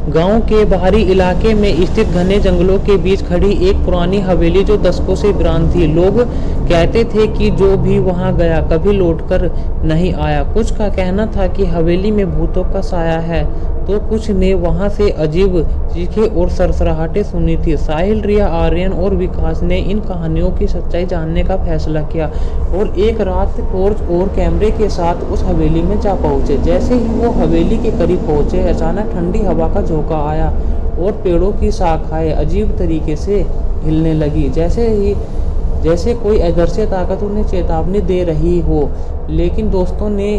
गांव के बाहरी इलाके में स्थित घने जंगलों के बीच खड़ी एक पुरानी हवेली जो दशकों से वीरान थी। लोग कहते थे कि जो भी वहां गया कभी लौटकर नहीं आया। कुछ का कहना था कि हवेली में भूतों का साया है, तो कुछ ने वहां से अजीब चीखें और सरसराहटें सुनी थी। साहिल, रिया, आर्यन और विकास ने इन कहानियों की सच्चाई जानने का फैसला किया और एक रात टॉर्च और कैमरे के साथ उस हवेली में जा पहुंचे। जैसे ही वो हवेली के करीब पहुंचे, अचानक ठंडी हवा का झोंका आया और पेड़ों की शाखाएं अजीब तरीके से हिलने लगी, जैसे कोई अदृश्य ताकत उन्हें चेतावनी दे रही हो। लेकिन दोस्तों ने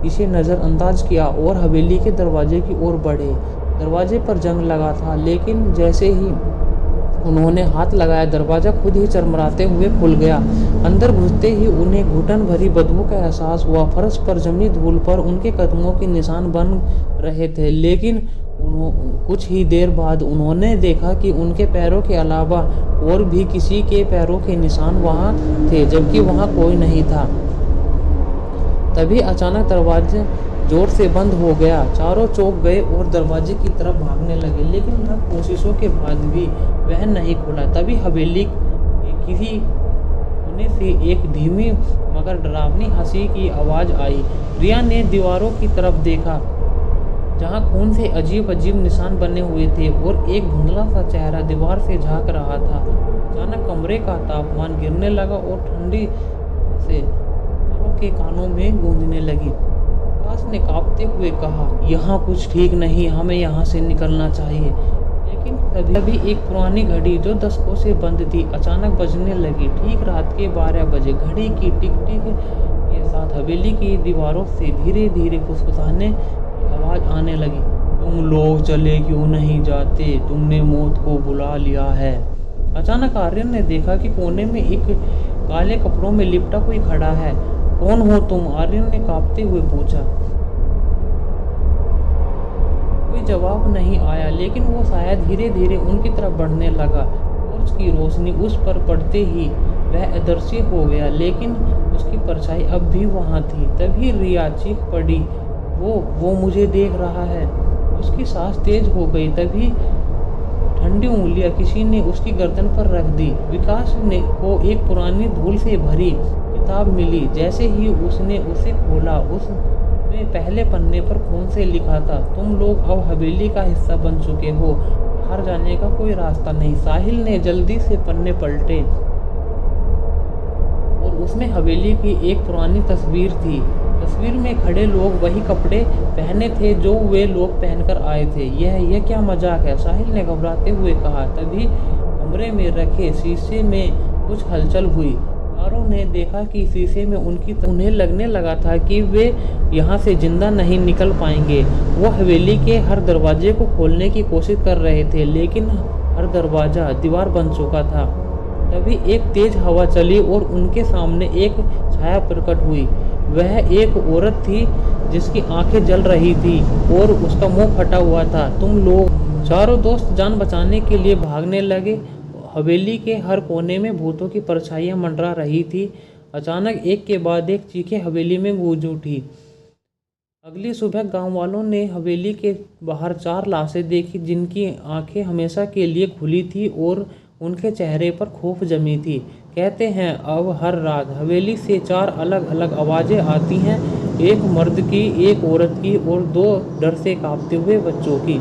इसे नज़रअंदाज किया और हवेली के दरवाजे की ओर बढ़े। दरवाजे पर जंग लगा था, लेकिन जैसे ही उन्होंने हाथ लगाया, दरवाज़ा खुद ही चरमराते हुए खुल गया। अंदर घुसते ही उन्हें घुटन भरी बदबू का एहसास हुआ। फर्श पर जमी धूल पर उनके कदमों के निशान बन रहे थे, लेकिन कुछ ही देर बाद उन्होंने देखा कि उनके पैरों के अलावा और भी किसी के पैरों के निशान वहां थे, जबकि वहां कोई नहीं था। तभी अचानक दरवाजा जोर से बंद हो गया। चारों चौंक गए और दरवाजे की तरफ भागने लगे, लेकिन लाख कोशिशों के बाद भी वह नहीं खुला। तभी हवेली के किसी कोने से एक धीमी मगर डरावनी हंसी की आवाज़ आई। रिया ने दीवारों की तरफ देखा, जहां खून से अजीब अजीब निशान बने हुए थे और एक धुंधला सा चेहरा दीवार से झांक रहा था। अचानक कमरे का तापमान गिरने लगा और ठंडी से के कानों में गूंजने लगी। विकास ने कांपते हुए कहा, यहाँ कुछ ठीक नहीं, हमें यहाँ से निकलना चाहिए। लेकिन तभी एक पुरानी घड़ी जो दशकों से बंद थी अचानक बजने लगी। ठीक रात के 12 बजे घड़ी की टिक टिक के साथ हवेली की दीवारों से धीरे धीरे फुसफुसाने की आवाज़ आने लगी। तुम लोग चले क्यों नहीं जाते? तुमने मौत को बुला लिया है। अचानक आर्यन ने देखा कि कोने में एक काले कपड़ों में लिपटा कोई खड़ा है। कौन हो तुम? आर्यन ने कांपते हुए पूछा। कोई जवाब नहीं आया, लेकिन वो शायद धीरे धीरे उनकी तरफ बढ़ने लगा। टॉर्च की रोशनी उस पर पड़ते ही वह अदृश्य हो गया, लेकिन उसकी परछाई अब भी वहां थी। तभी रिया चीख पड़ी, वो मुझे देख रहा है। उसकी सांस तेज हो गई। तभी ठंडी उंगलियां किसी ने उसकी गर्दन पर रख दी। विकास को एक पुरानी धूल से भरी किताब मिली। जैसे ही उसने उसे खोला, उसमें पहले पन्ने पर खून से लिखा था, तुम लोग अब हवेली का हिस्सा बन चुके हो, बाहर जाने का कोई रास्ता नहीं। साहिल ने जल्दी से पन्ने पलटे और उसमें हवेली की एक पुरानी तस्वीर थी। तस्वीर में खड़े लोग वही कपड़े पहने थे जो वे लोग पहनकर आए थे। यह क्या मजाक है? साहिल ने घबराते हुए कहा। तभी कमरे में रखे शीशे में कुछ हलचल हुई। चारों ने देखा कि शीशे में उन्हें लगने लगा था कि वे यहाँ से जिंदा नहीं निकल पाएंगे। वो हवेली के हर दरवाजे को खोलने की कोशिश कर रहे थे, लेकिन हर दरवाजा दीवार बन चुका था। तभी एक तेज हवा चली और उनके सामने एक छाया प्रकट हुई। वह एक औरत थी जिसकी आंखें जल रही थी और उसका मुंह फटा हुआ था। तुम लोग? चारों दोस्त जान बचाने के लिए भागने लगे। हवेली के हर कोने में भूतों की परछाइयां मंडरा रही थी। अचानक एक के बाद एक चीखें हवेली में गूंज उठी। अगली सुबह गांव वालों ने हवेली के बाहर 4 लाशें देखी, जिनकी आंखें हमेशा के लिए खुली थी और उनके चेहरे पर खौफ जमी थी। कहते हैं अब हर रात हवेली से 4 अलग अलग आवाज़ें आती हैं, एक मर्द की, एक औरत की और 2 डर से कांपते हुए बच्चों की।